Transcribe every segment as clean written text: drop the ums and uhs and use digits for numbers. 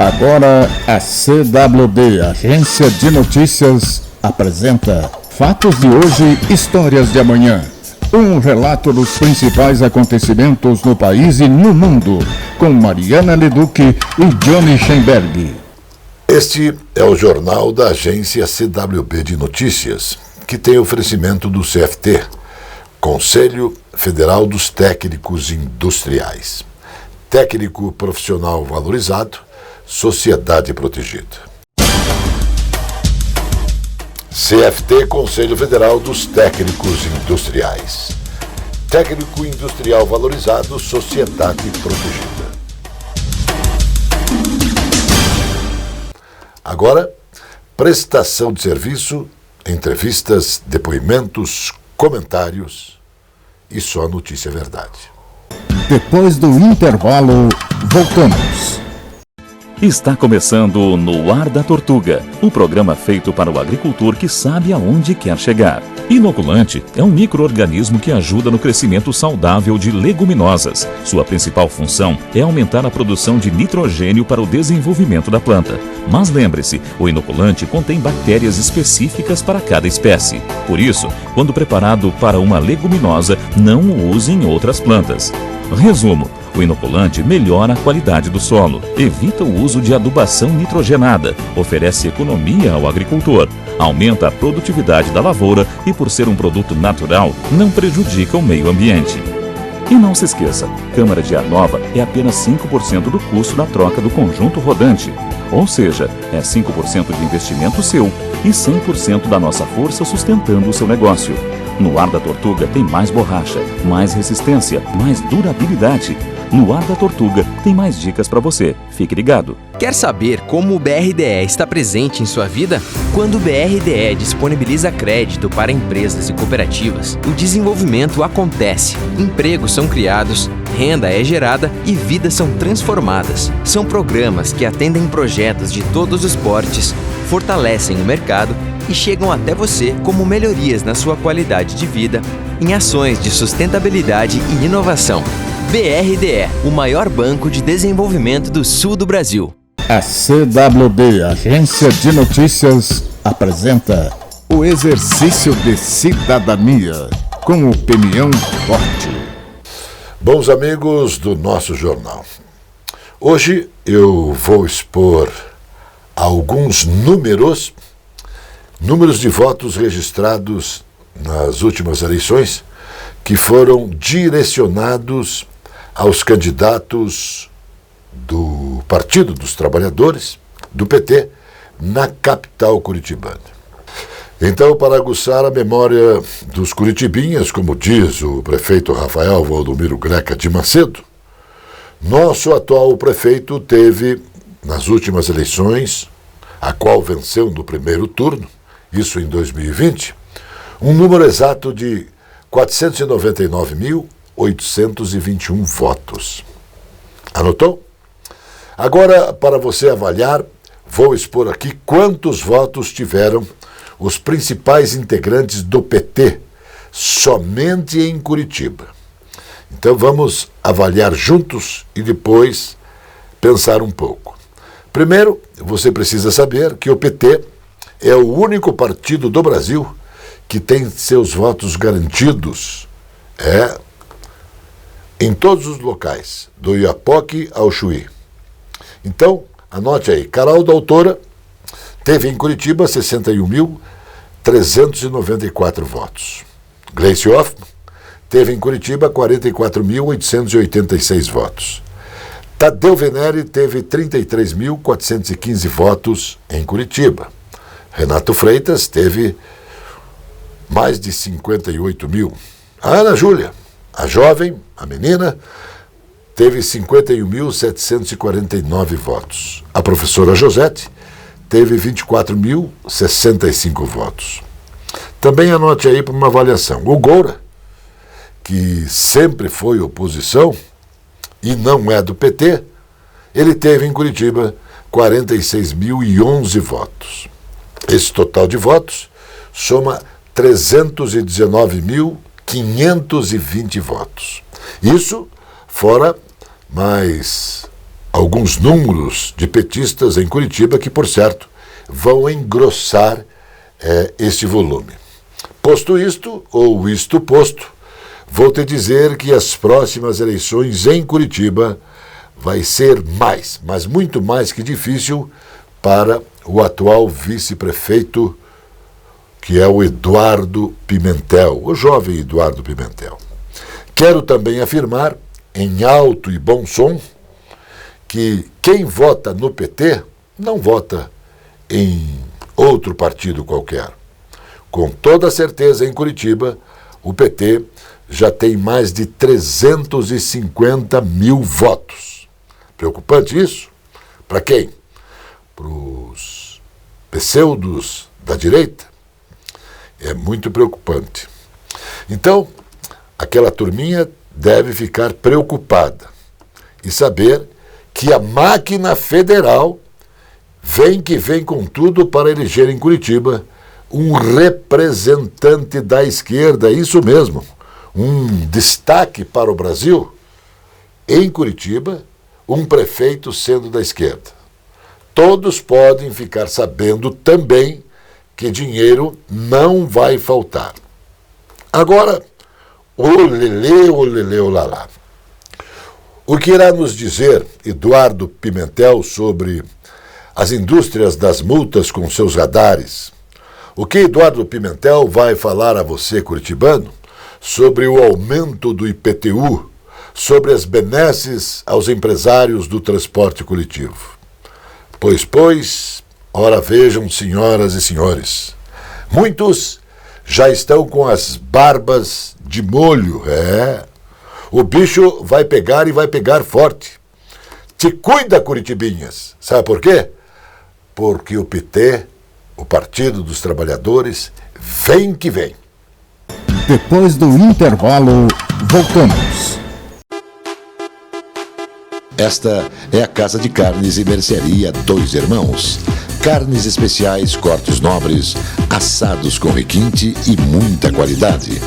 Agora a CWB, Agência de Notícias, apresenta Fatos de hoje, Histórias de amanhã. Um relato dos principais acontecimentos no país e no mundo, com Mariana Leduc e Johnny Schemberg. Este é o jornal da agência CWB de Notícias, que tem oferecimento do CFT, Conselho Federal dos Técnicos Industriais. Técnico profissional valorizado, sociedade protegida. CFT, Conselho Federal dos Técnicos Industriais. Técnico industrial valorizado, sociedade protegida. Agora, prestação de serviço, entrevistas, depoimentos, comentários e só notícia verdade. Depois do intervalo, voltamos. Está começando No Ar da Tortuga, um programa feito para o agricultor que sabe aonde quer chegar. Inoculante é um micro-organismo que ajuda no crescimento saudável de leguminosas. Sua principal função é aumentar a produção de nitrogênio para o desenvolvimento da planta. Mas lembre-se, o inoculante contém bactérias específicas para cada espécie. Por isso, quando preparado para uma leguminosa, não o use em outras plantas. Resumo: o inoculante melhora a qualidade do solo, evita o uso de adubação nitrogenada, oferece economia ao agricultor, aumenta a produtividade da lavoura e, por ser um produto natural, não prejudica o meio ambiente. E não se esqueça, câmara de ar nova é apenas 5% do custo da troca do conjunto rodante. Ou seja, é 5% de investimento seu e 100% da nossa força sustentando o seu negócio. No Ar da Tortuga tem mais borracha, mais resistência, mais durabilidade. No Ar da Tortuga tem mais dicas para você. Fique ligado. Quer saber como o BRDE está presente em sua vida? Quando o BRDE disponibiliza crédito para empresas e cooperativas, o desenvolvimento acontece, empregos são criados, renda é gerada e vidas são transformadas. São programas que atendem projetos de todos os portes, fortalecem o mercado e chegam até você como melhorias na sua qualidade de vida, em ações de sustentabilidade e inovação. BRDE, o maior banco de desenvolvimento do sul do Brasil. A CWB, Agência de Notícias, apresenta o Exercício de Cidadania, com o Penião Forte. Bons amigos do nosso jornal, hoje eu vou expor alguns números de votos registrados nas últimas eleições que foram direcionados aos candidatos do Partido dos Trabalhadores, do PT, na capital curitibana. Então, para aguçar a memória dos curitibinhas, como diz o prefeito Rafael Valdomiro Greca de Macedo, nosso atual prefeito teve, nas últimas eleições, a qual venceu no primeiro turno, isso em 2020, um número exato de 499.821 votos. Anotou? Agora, para você avaliar, vou expor aqui quantos votos tiveram os principais integrantes do PT, somente em Curitiba. Então vamos avaliar juntos e depois pensar um pouco. Primeiro, você precisa saber que o PT é o único partido do Brasil que tem seus votos garantidos em todos os locais, do Iapoque ao Chuí. Então, anote aí, Carol Doutora teve em Curitiba 61.394 votos. Gleice Hoffmann teve em Curitiba 44.886 votos. Tadeu Venere teve 33.415 votos em Curitiba. Renato Freitas teve mais de 58 mil. A Ana Júlia, a jovem, a menina, teve 51.749 votos. A professora Josete teve 24.065 votos. Também anote aí para uma avaliação. O Goura, que sempre foi oposição e não é do PT, ele teve em Curitiba 46.011 votos. Esse total de votos soma 319.520 votos. Isso fora mais alguns números de petistas em Curitiba que, por certo, vão engrossar este volume. Posto isto, ou isto posto, vou te dizer que as próximas eleições em Curitiba vai ser mais, mas muito mais que difícil para o atual vice-prefeito, que é o Eduardo Pimentel, o jovem Eduardo Pimentel. Quero também afirmar, em alto e bom som, que quem vota no PT não vota em outro partido qualquer. Com toda certeza, em Curitiba, o PT já tem mais de 350 mil votos. Preocupante isso? Para quem? Para os pseudos da direita? É muito preocupante. Então, aquela turminha deve ficar preocupada e saber que a máquina federal vem com tudo para eleger em Curitiba um representante da esquerda, isso mesmo, um destaque para o Brasil. Em Curitiba, um prefeito sendo da esquerda. Todos podem ficar sabendo também que dinheiro não vai faltar. Agora, olelê, olalá. O que irá nos dizer Eduardo Pimentel sobre as indústrias das multas com seus radares? O que Eduardo Pimentel vai falar a você, curitibano, sobre o aumento do IPTU, sobre as benesses aos empresários do transporte coletivo? Pois, ora vejam, senhoras e senhores, muitos já estão com as barbas de molho, O bicho vai pegar e vai pegar forte. Te cuida, curitibinhas. Sabe por quê? Porque o PT, o Partido dos Trabalhadores, vem que vem. Depois do intervalo, voltamos. Esta é a Casa de Carnes e Mercearia Dois Irmãos. Carnes especiais, cortes nobres, assados com requinte e muita qualidade.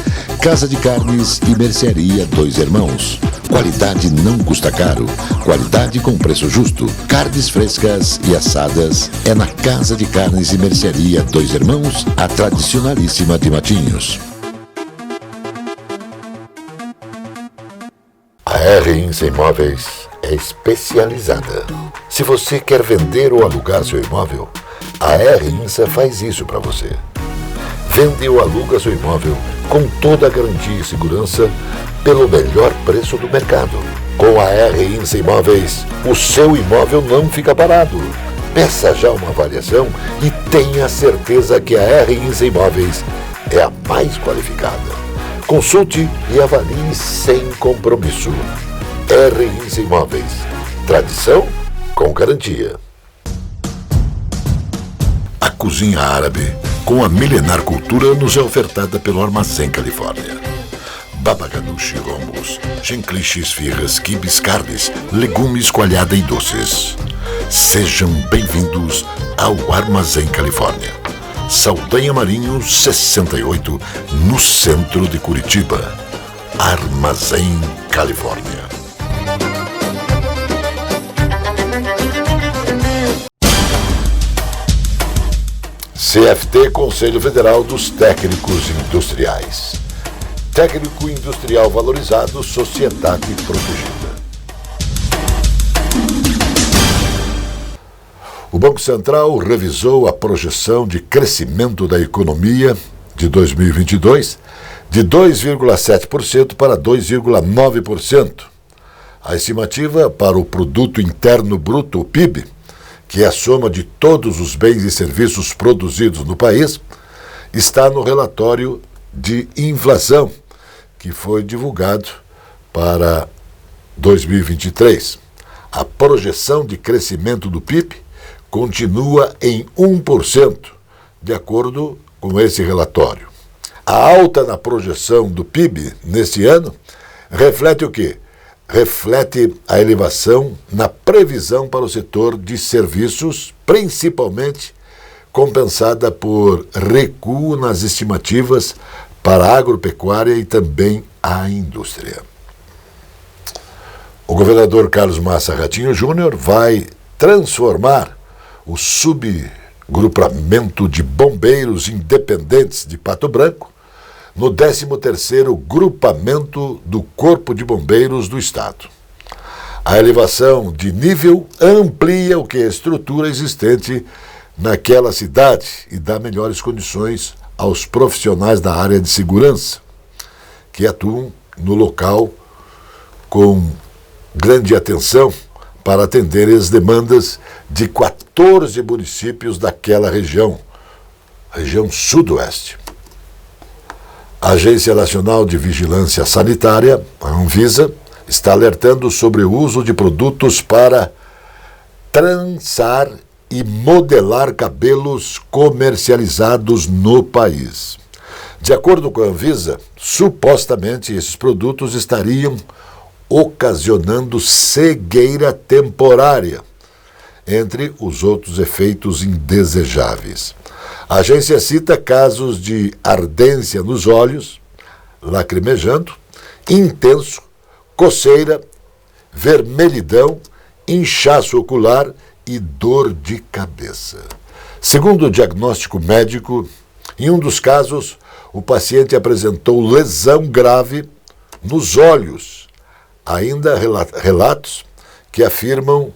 Casa de Carnes e Mercearia Dois Irmãos. Qualidade não custa caro. Qualidade com preço justo. Carnes frescas e assadas é na Casa de Carnes e Mercearia Dois Irmãos, a tradicionalíssima de Matinhos. A R-Insa Imóveis é especializada. Se você quer vender ou alugar seu imóvel, a R-Insa faz isso para você. Vende ou aluga seu imóvel com toda a garantia e segurança pelo melhor preço do mercado. Com a R-Insa Imóveis, o seu imóvel não fica parado. Peça já uma avaliação e tenha certeza que a R-Insa Imóveis é a mais qualificada. Consulte e avalie sem compromisso. R-Insa Imóveis. Tradição com garantia. A cozinha árabe, com a milenar cultura, nos é ofertada pelo Armazém Califórnia. Baba ganoush, rombos, chencliche, esfirras, quibes, carnes, legumes, coalhada e doces. Sejam bem-vindos ao Armazém Califórnia. Saldanha Marinho, 68, no centro de Curitiba. Armazém Califórnia. CFT, Conselho Federal dos Técnicos Industriais. Técnico industrial valorizado, sociedade protegida. O Banco Central revisou a projeção de crescimento da economia de 2022 de 2,7% para 2,9%. A estimativa para o Produto Interno Bruto, o PIB, que é a soma de todos os bens e serviços produzidos no país, está no relatório de inflação, que foi divulgado para 2023. A projeção de crescimento do PIB continua em 1%, de acordo com esse relatório. A alta na projeção do PIB neste ano reflete o quê? Reflete a elevação na previsão para o setor de serviços, principalmente compensada por recuo nas estimativas para a agropecuária e também a indústria. O governador Carlos Massa Ratinho Júnior vai transformar o subgrupamento de bombeiros independentes de Pato Branco no 13º grupamento do Corpo de Bombeiros do Estado. A elevação de nível amplia a estrutura existente naquela cidade e dá melhores condições aos profissionais da área de segurança, que atuam no local com grande atenção para atender as demandas de 14 municípios daquela região sudoeste. A Agência Nacional de Vigilância Sanitária, a Anvisa, está alertando sobre o uso de produtos para trançar e modelar cabelos comercializados no país. De acordo com a Anvisa, supostamente esses produtos estariam ocasionando cegueira temporária, entre os outros efeitos indesejáveis. A agência cita casos de ardência nos olhos, lacrimejando, intenso, coceira, vermelhidão, inchaço ocular e dor de cabeça. Segundo o diagnóstico médico, em um dos casos, o paciente apresentou lesão grave nos olhos. Ainda relatos que afirmam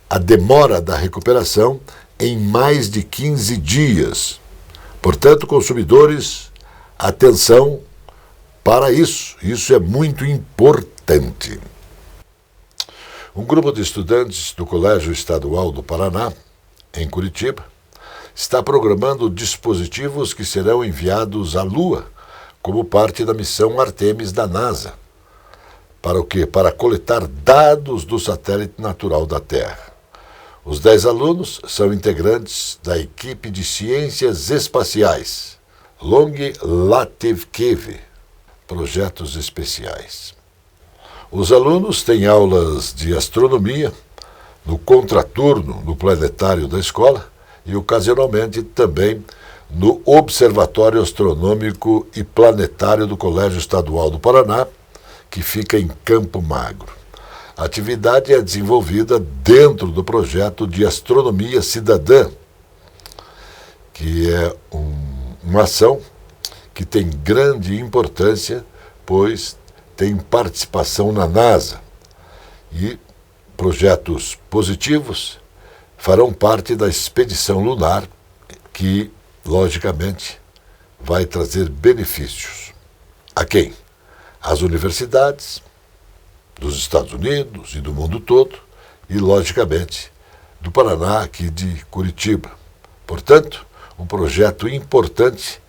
a demora da recuperação em mais de 15 dias. Portanto, consumidores, atenção para isso. Isso é muito importante. Um grupo de estudantes do Colégio Estadual do Paraná, em Curitiba, está programando dispositivos que serão enviados à Lua como parte da missão Artemis da NASA. Para o quê? Para coletar dados do satélite natural da Terra. Os 10 alunos são integrantes da equipe de ciências espaciais, Long Lativkiv, projetos especiais. Os alunos têm aulas de astronomia no contraturno no planetário da escola e ocasionalmente também no Observatório Astronômico e Planetário do Colégio Estadual do Paraná, que fica em Campo Magro. A atividade é desenvolvida dentro do projeto de Astronomia Cidadã, que é uma ação que tem grande importância, pois tem participação na NASA. E projetos positivos farão parte da expedição lunar, que, logicamente, vai trazer benefícios. A quem? Às universidades dos Estados Unidos e do mundo todo e, logicamente, do Paraná, aqui de Curitiba. Portanto, um projeto importante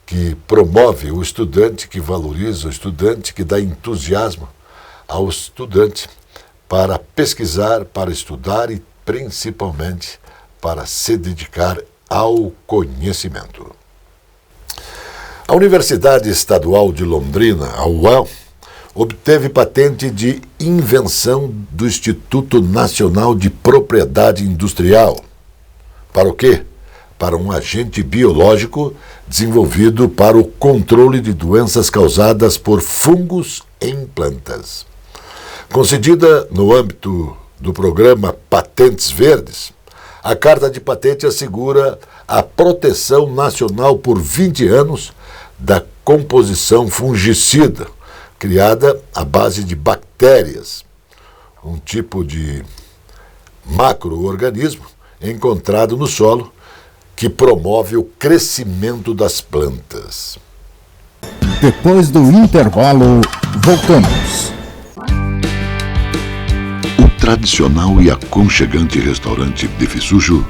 que promove o estudante, que valoriza o estudante, que dá entusiasmo ao estudante para pesquisar, para estudar e, principalmente, para se dedicar ao conhecimento. A Universidade Estadual de Londrina, a UAL, obteve patente de invenção do Instituto Nacional de Propriedade Industrial. Para o quê? Para um agente biológico desenvolvido para o controle de doenças causadas por fungos em plantas. Concedida no âmbito do programa Patentes Verdes, a carta de patente assegura a proteção nacional por 20 anos da composição fungicida, criada à base de bactérias, um tipo de macro-organismo encontrado no solo que promove o crescimento das plantas. Depois do intervalo, voltamos. O tradicional e aconchegante restaurante Bife Sujo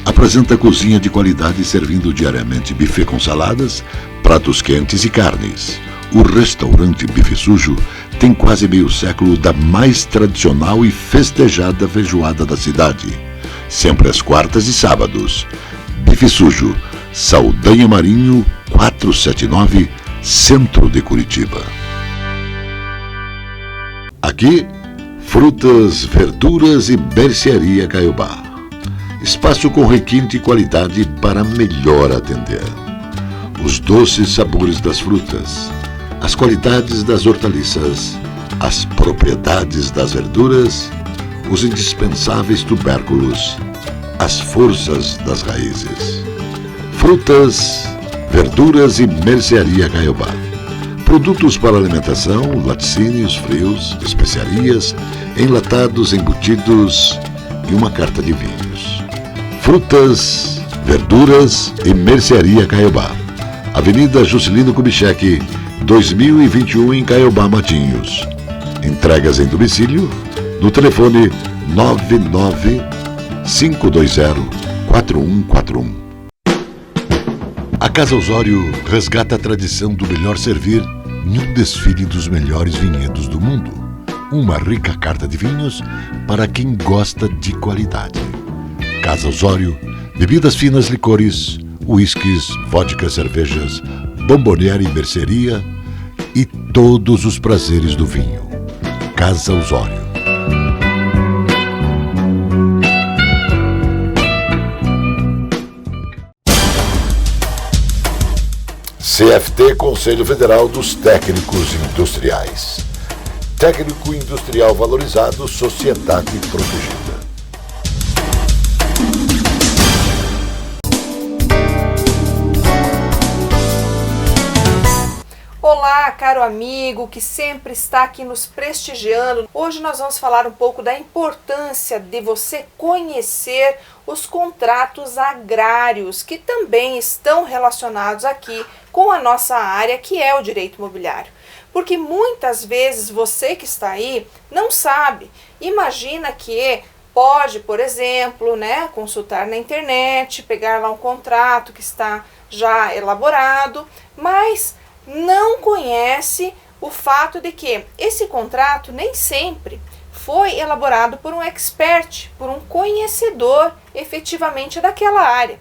apresenta cozinha de qualidade servindo diariamente buffet com saladas, pratos quentes e carnes. O restaurante Bife Sujo tem quase meio século da mais tradicional e festejada feijoada da cidade. Sempre às quartas e sábados. Bife Sujo, Saldanha Marinho, 479, Centro de Curitiba. Aqui, frutas, verduras e mercearia Caiobá. Espaço com requinte e qualidade para melhor atender. Os doces sabores das frutas, as qualidades das hortaliças, as propriedades das verduras, os indispensáveis tubérculos, as forças das raízes. Frutas, verduras e mercearia Caiobá. Produtos para alimentação, laticínios, frios, especiarias, enlatados, embutidos e uma carta de vinhos. Frutas, verduras e mercearia Caiobá. Avenida Juscelino Kubitschek, 2021 em Caiobá, Matinhos. Entregas em domicílio no telefone 99520-4141. A Casa Osório resgata a tradição do melhor servir em um desfile dos melhores vinhedos do mundo. Uma rica carta de vinhos para quem gosta de qualidade. Casa Osório, bebidas finas, licores, uísques, vodka, cervejas, bomboniere e mercearia e todos os prazeres do vinho. Casa Osório. CFT, Conselho Federal dos Técnicos Industriais. Técnico industrial valorizado, sociedade protegida. Olá, caro amigo que sempre está aqui nos prestigiando. Hoje nós vamos falar um pouco da importância de você conhecer os contratos agrários, que também estão relacionados aqui com a nossa área, que é o direito imobiliário. Porque muitas vezes você que está aí não sabe. Imagina que pode, por exemplo, consultar na internet, pegar lá um contrato que está já elaborado, mas não conhece o fato de que esse contrato nem sempre foi elaborado por um expert, por um conhecedor efetivamente daquela área.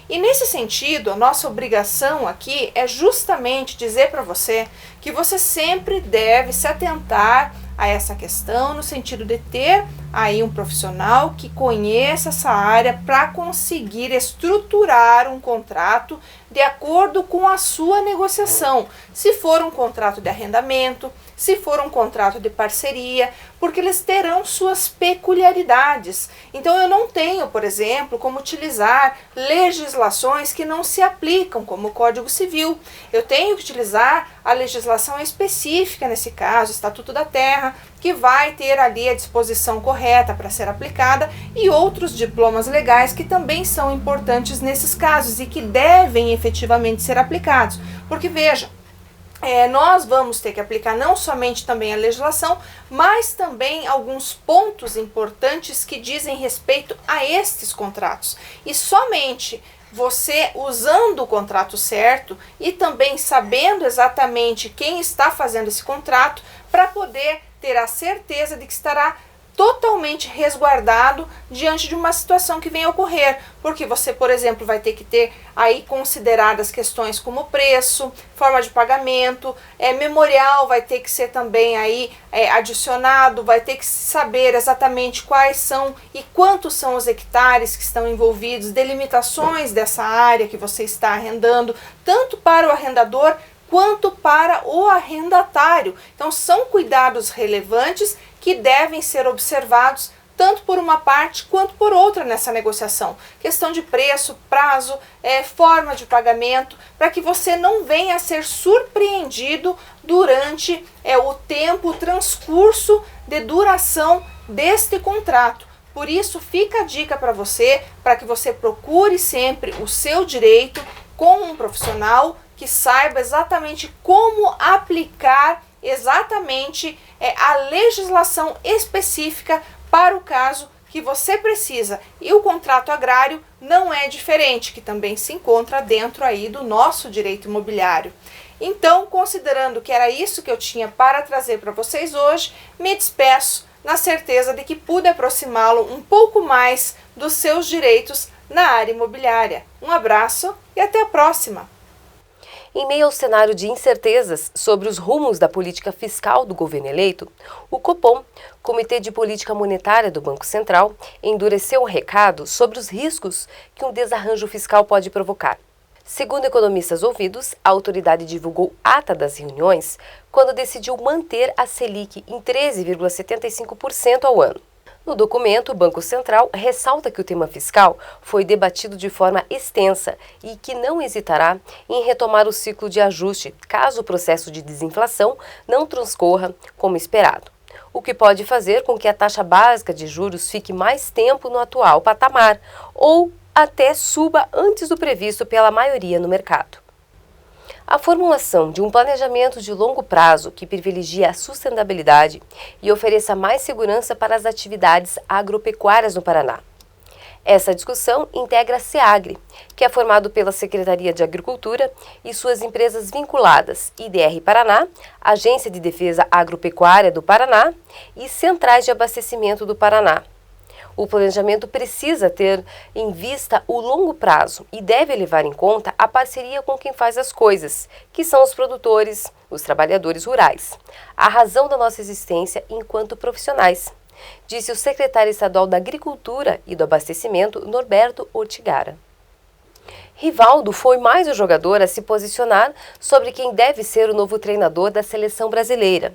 E nesse sentido, a nossa obrigação aqui é justamente dizer para você que você sempre deve se atentar a essa questão, no sentido de ter aí um profissional que conheça essa área para conseguir estruturar um contrato de acordo com a sua negociação. Se for um contrato de arrendamento, se for um contrato de parceria, porque eles terão suas peculiaridades. Então eu não tenho, por exemplo, como utilizar legislações que não se aplicam, como o Código Civil. Eu tenho que utilizar a legislação específica nesse caso, Estatuto da Terra, que vai ter ali a disposição correta para ser aplicada, e outros diplomas legais que também são importantes nesses casos e que devem efetivamente ser aplicados. Porque veja, nós vamos ter que aplicar não somente também a legislação, mas também alguns pontos importantes que dizem respeito a estes contratos. E somente você usando o contrato certo e também sabendo exatamente quem está fazendo esse contrato, para poder ter a certeza de que estará totalmente resguardado diante de uma situação que venha a ocorrer, porque você, por exemplo, vai ter que ter aí consideradas questões como preço, forma de pagamento, memorial vai ter que ser também aí adicionado, vai ter que saber exatamente quais são e quantos são os hectares que estão envolvidos, delimitações dessa área que você está arrendando, tanto para o arrendador quanto para o arrendatário. Então são cuidados relevantes que devem ser observados tanto por uma parte quanto por outra nessa negociação. Questão de preço, prazo, forma de pagamento, para que você não venha a ser surpreendido durante o tempo, o transcurso de duração deste contrato. Por isso fica a dica para que você procure sempre o seu direito com um profissional que saiba exatamente como aplicar exatamente a legislação específica para o caso que você precisa. E o contrato agrário não é diferente, que também se encontra dentro aí do nosso direito imobiliário. Então, considerando que era isso que eu tinha para trazer para vocês hoje, me despeço na certeza de que pude aproximá-lo um pouco mais dos seus direitos na área imobiliária. Um abraço e até a próxima! Em meio ao cenário de incertezas sobre os rumos da política fiscal do governo eleito, o Copom, Comitê de Política Monetária do Banco Central, endureceu um recado sobre os riscos que um desarranjo fiscal pode provocar. Segundo economistas ouvidos, a autoridade divulgou ata das reuniões quando decidiu manter a Selic em 13,75% ao ano. No documento, o Banco Central ressalta que o tema fiscal foi debatido de forma extensa e que não hesitará em retomar o ciclo de ajuste caso o processo de desinflação não transcorra como esperado, o que pode fazer com que a taxa básica de juros fique mais tempo no atual patamar ou até suba antes do previsto pela maioria no mercado. A formulação de um planejamento de longo prazo que privilegie a sustentabilidade e ofereça mais segurança para as atividades agropecuárias no Paraná. Essa discussão integra a SEAGRE, que é formado pela Secretaria de Agricultura e suas empresas vinculadas, IDR Paraná, Agência de Defesa Agropecuária do Paraná e Centrais de Abastecimento do Paraná. O planejamento precisa ter em vista o longo prazo e deve levar em conta a parceria com quem faz as coisas, que são os produtores, os trabalhadores rurais, a razão da nossa existência enquanto profissionais, disse o secretário estadual da Agricultura e do Abastecimento, Norberto Ortigara. Rivaldo foi mais o jogador a se posicionar sobre quem deve ser o novo treinador da seleção brasileira,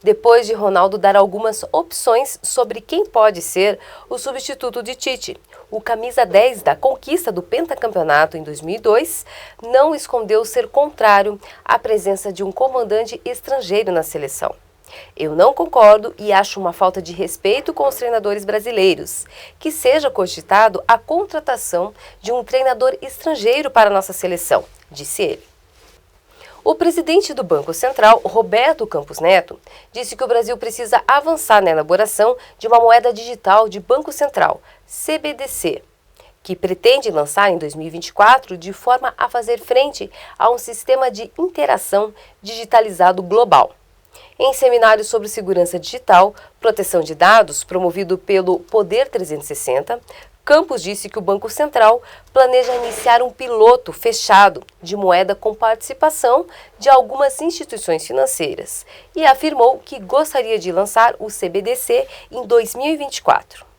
depois de Ronaldo dar algumas opções sobre quem pode ser o substituto de Tite. O camisa 10 da conquista do pentacampeonato em 2002 não escondeu ser contrário à presença de um comandante estrangeiro na seleção. Eu não concordo e acho uma falta de respeito com os treinadores brasileiros, que seja cogitado a contratação de um treinador estrangeiro para a nossa seleção, disse ele. O presidente do Banco Central, Roberto Campos Neto, disse que o Brasil precisa avançar na elaboração de uma moeda digital de Banco Central, CBDC, que pretende lançar em 2024 de forma a fazer frente a um sistema de interação digitalizado global. Em seminário sobre segurança digital, proteção de dados, promovido pelo Poder 360, Campos disse que o Banco Central planeja iniciar um piloto fechado de moeda com participação de algumas instituições financeiras e afirmou que gostaria de lançar o CBDC em 2024.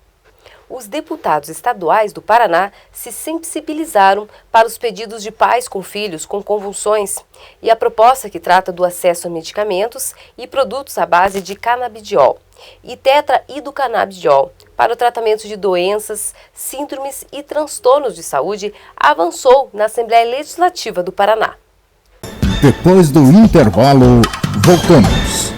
Os deputados estaduais do Paraná se sensibilizaram para os pedidos de pais com filhos com convulsões e a proposta que trata do acesso a medicamentos e produtos à base de canabidiol e tetrahidrocanabidiol para o tratamento de doenças, síndromes e transtornos de saúde avançou na Assembleia Legislativa do Paraná. Depois do intervalo, voltamos.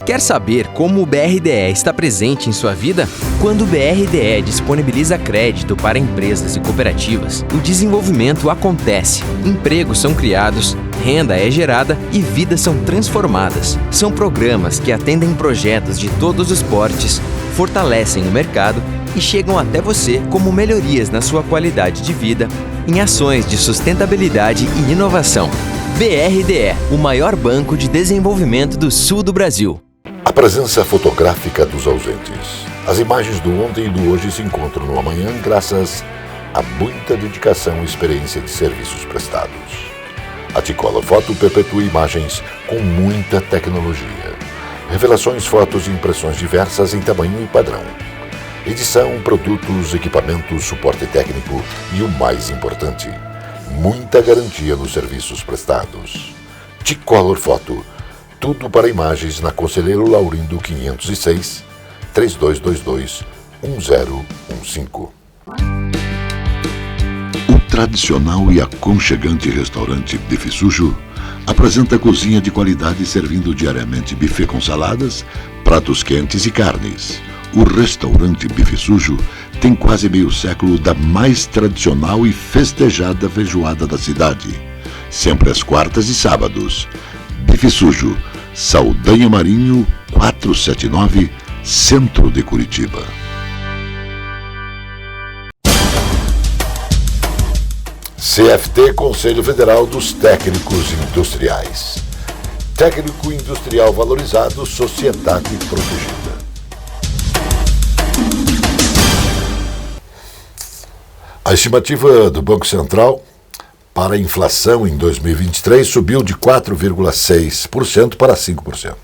Quer saber como o BRDE está presente em sua vida? Quando o BRDE disponibiliza crédito para empresas e cooperativas, o desenvolvimento acontece, empregos são criados, renda é gerada e vidas são transformadas. São programas que atendem projetos de todos os portes, fortalecem o mercado e chegam até você como melhorias na sua qualidade de vida, em ações de sustentabilidade e inovação. BRDE, o maior banco de desenvolvimento do sul do Brasil. A presença fotográfica dos ausentes. As imagens do ontem e do hoje se encontram no amanhã graças a muita dedicação e experiência de serviços prestados. A T-Color Foto perpetua imagens com muita tecnologia. Revelações, fotos e impressões diversas em tamanho e padrão. Edição, produtos, equipamentos, suporte técnico e o mais importante, muita garantia nos serviços prestados. T-Color Foto. Tudo para imagens na Conselheiro Laurindo 506, 3222-1015. O tradicional e aconchegante restaurante Bife Sujo apresenta cozinha de qualidade servindo diariamente buffet com saladas, pratos quentes e carnes. O restaurante Bife Sujo tem quase meio século da mais tradicional e festejada feijoada da cidade. Sempre às quartas e sábados. Bife Sujo, Saldanha Marinho, 479, Centro de Curitiba. CFT, Conselho Federal dos Técnicos Industriais. Técnico industrial valorizado, sociedade protegida. A estimativa do Banco Central para a inflação em 2023 subiu de 4,6% para 5%.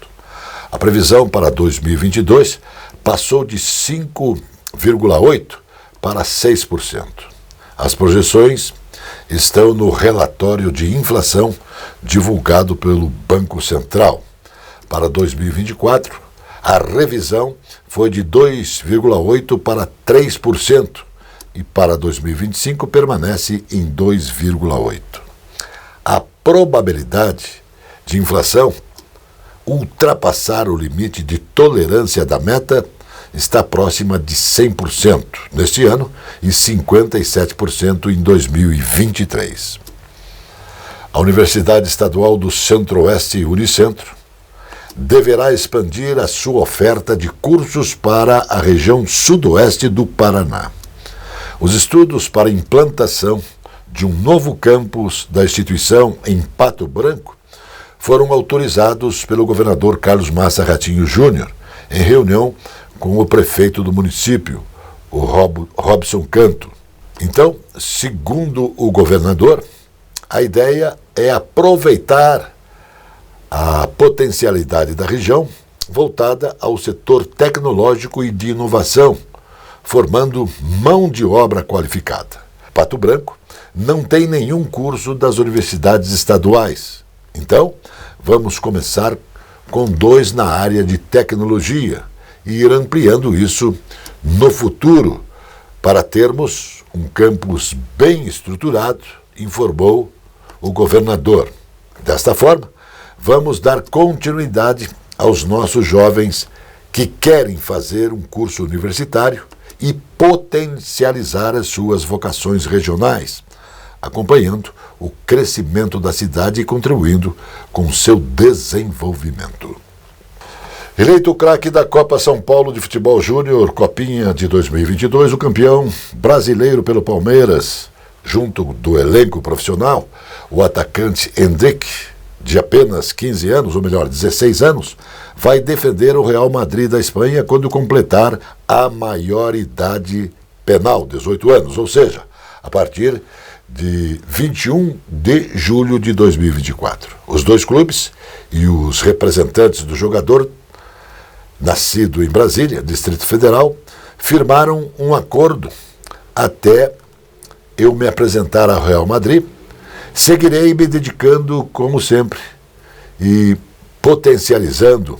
A previsão para 2022 passou de 5,8% para 6%. As projeções estão no relatório de inflação divulgado pelo Banco Central. Para 2024, a revisão foi de 2,8% para 3%, e para 2025 permanece em 2,8%. A probabilidade de inflação ultrapassar o limite de tolerância da meta está próxima de 100% neste ano e 57% em 2023. A Universidade Estadual do Centro-Oeste, Unicentro, deverá expandir a sua oferta de cursos para a região sudoeste do Paraná. Os estudos para a implantação de um novo campus da instituição em Pato Branco foram autorizados pelo governador Carlos Massa Ratinho Júnior, em reunião com o prefeito do município, o Robson Canto. Então, segundo o governador, a ideia é aproveitar a potencialidade da região voltada ao setor tecnológico e de inovação, formando mão de obra qualificada. Pato Branco não tem nenhum curso das universidades estaduais. Então, vamos começar com 2 na área de tecnologia e ir ampliando isso no futuro para termos um campus bem estruturado, informou o governador. Desta forma, vamos dar continuidade aos nossos jovens que querem fazer um curso universitário e potencializar as suas vocações regionais, acompanhando o crescimento da cidade e contribuindo com seu desenvolvimento. Eleito o craque da Copa São Paulo de Futebol Júnior, Copinha de 2022, o campeão brasileiro pelo Palmeiras, junto do elenco profissional, o atacante Endrick, de apenas 15 anos, ou melhor, 16 anos, vai defender o Real Madrid da Espanha quando completar a maioridade penal, 18 anos, ou seja, a partir de 21 de julho de 2024. Os 2 clubes e os representantes do jogador, nascido em Brasília, Distrito Federal, firmaram um acordo até eu me apresentar ao Real Madrid. Seguirei me dedicando, como sempre, e potencializando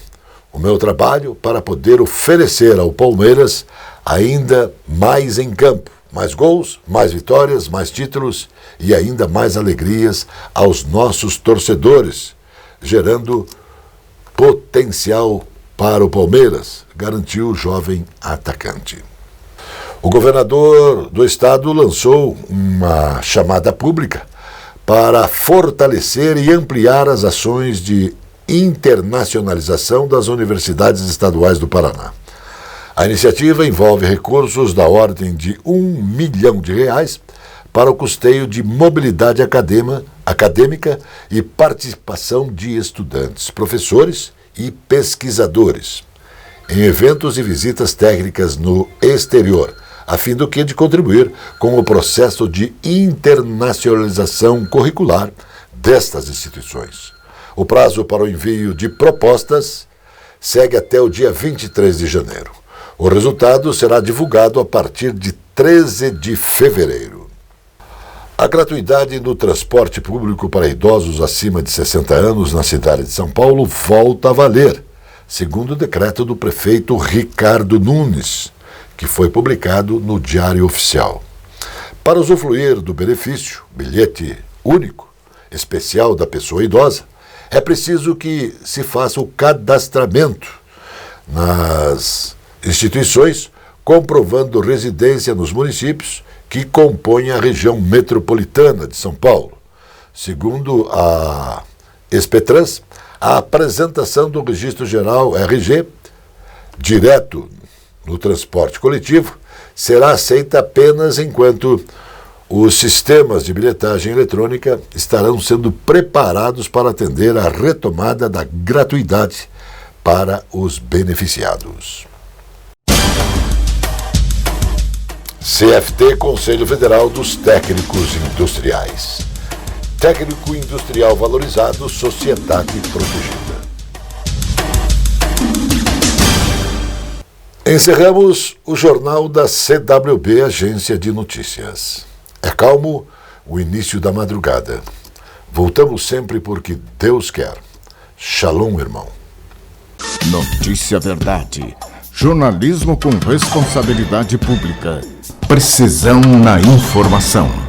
o meu trabalho para poder oferecer ao Palmeiras ainda mais em campo, mais gols, mais vitórias, mais títulos e ainda mais alegrias aos nossos torcedores, gerando potencial para o Palmeiras, garantiu o jovem atacante. O governador do estado lançou uma chamada pública para fortalecer e ampliar as ações de internacionalização das universidades estaduais do Paraná. A iniciativa envolve recursos da ordem de R$1 milhão para o custeio de mobilidade acadêmica e participação de estudantes, professores e pesquisadores em eventos e visitas técnicas no exterior, a fim do que de contribuir com o processo de internacionalização curricular destas instituições. O prazo para o envio de propostas segue até o dia 23 de janeiro. O resultado será divulgado a partir de 13 de fevereiro. A gratuidade no transporte público para idosos acima de 60 anos na cidade de São Paulo volta a valer, segundo o decreto do prefeito Ricardo Nunes, que foi publicado no Diário Oficial. Para usufruir do benefício, bilhete único, especial da pessoa idosa, é preciso que se faça o cadastramento nas instituições, comprovando residência nos municípios que compõem a região metropolitana de São Paulo. Segundo a Espetrans, a apresentação do Registro Geral RG, direto no transporte coletivo, será aceita apenas enquanto os sistemas de bilhetagem eletrônica estarão sendo preparados para atender à retomada da gratuidade para os beneficiados. CFT, Conselho Federal dos Técnicos Industriais. Técnico industrial valorizado, sociedade protegida. Encerramos o jornal da CWB, Agência de Notícias. É calmo o início da madrugada. Voltamos sempre porque Deus quer. Shalom, irmão. Notícia Verdade. Jornalismo com responsabilidade pública. Precisão na informação.